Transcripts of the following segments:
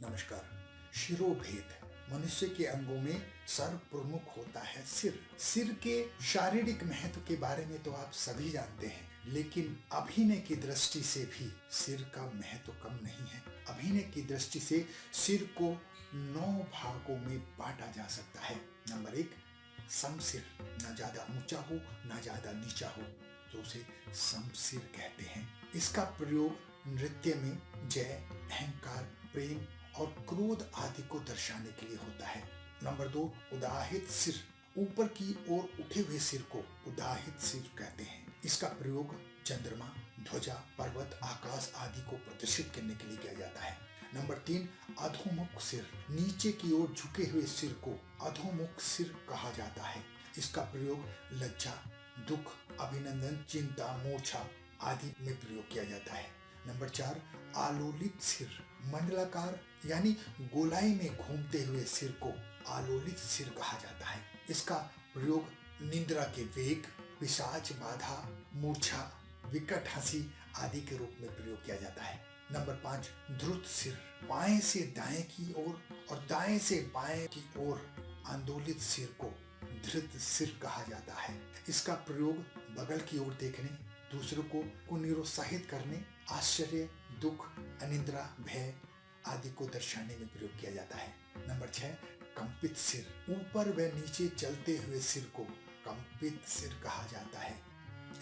नमस्कार। शिरोभेद। मनुष्य के अंगों में सर्वप्रमुख होता है सिर। सिर के शारीरिक महत्व के बारे में तो आप सभी जानते हैं, लेकिन अभिनय की दृष्टि से भी सिर का महत्व कम नहीं है। अभिनय की दृष्टि से सिर को 9 भागों में बांटा जा सकता है। नंबर 1, समसिर। ना ज्यादा ऊंचा हो ना ज्यादा नीचा हो, तो उसे समसिर कहते हैं। इसका प्रयोग नृत्य में जय, अहंकार, प्रेम और क्रोध आदि को दर्शाने के लिए होता है। नंबर 2, उदाहित सिर। ऊपर की ओर उठे हुए सिर को उदाहित सिर कहते हैं। इसका प्रयोग चंद्रमा, ध्वजा, पर्वत, आकाश आदि को प्रदर्शित करने के लिए किया जाता है। नंबर 3, अधोमुख सिर। नीचे की ओर झुके हुए सिर को अधोमुख सिर कहा जाता है। इसका प्रयोग लज्जा, दुख, अभिनंदन, चिंता, मूर्छा आदि में प्रयोग किया जाता है। नंबर 4, आलोलित सिर। मंडलाकार यानी गोलाई में घूमते हुए सिर को आलोलित सिर कहा जाता है। इसका प्रयोग निद्रा के वेग, पिशाच बाधा, मूर्छा, विकट हंसी आदि के रूप में प्रयोग किया जाता है। नंबर 5, ध्रुत सिर। बाएं से दाएं की ओर और दाएं से बाएं की ओर आंदोलित सिर को धृत सिर कहा जाता है। इसका प्रयोग बगल की ओर देखने, दूसरों को निरुत्साहित करने, आश्चर्य, दुख, अनिद्रा, भय आदि को दर्शाने में प्रयोग किया जाता है। नंबर 6, कंपित सिर। ऊपर व नीचे चलते हुए सिर को कंपित सिर कहा जाता है।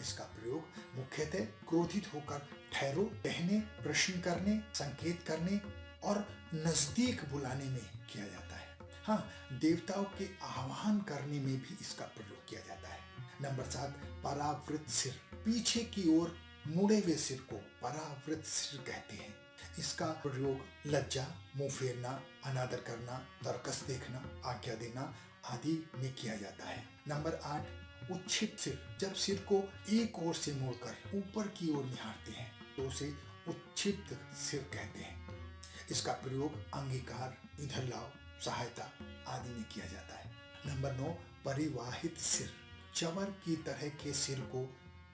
इसका प्रयोग मुख्यतः क्रोधित होकर ठहरो कहने, प्रश्न करने, संकेत करने और नजदीक बुलाने में किया जाता है। हाँ, देवताओं के आह्वान करने में भी इसका प्रयोग किया जाता है। नंबर 7, परावृत सिर। पीछे की ओर मुड़े हुए सिर को परावृत सिर कहते हैं। इसका प्रयोग लज्जा, मुंह फेरना, अनादर करना, तरकस देखना, आज्ञा देना आदि में किया जाता है। नंबर 8, उच्छित सिर। जब सिर को एक ओर से मोड़कर ऊपर की ओर निहारते हैं तो उसे उच्छित सिर कहते हैं। इसका प्रयोग अंगीकार, इधर लाओ, सहायता आदि में किया जाता है। नंबर 9, परिवाहित सिर। चवर की तरह के सिर को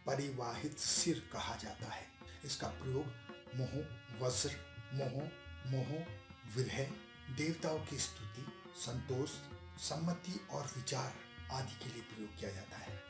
परिवाहित सिर कहा जाता है। इसका प्रयोग मोह, वज्र, मोह, विरह, देवताओं की स्तुति, संतोष, सम्मति और विचार आदि के लिए प्रयोग किया जाता है।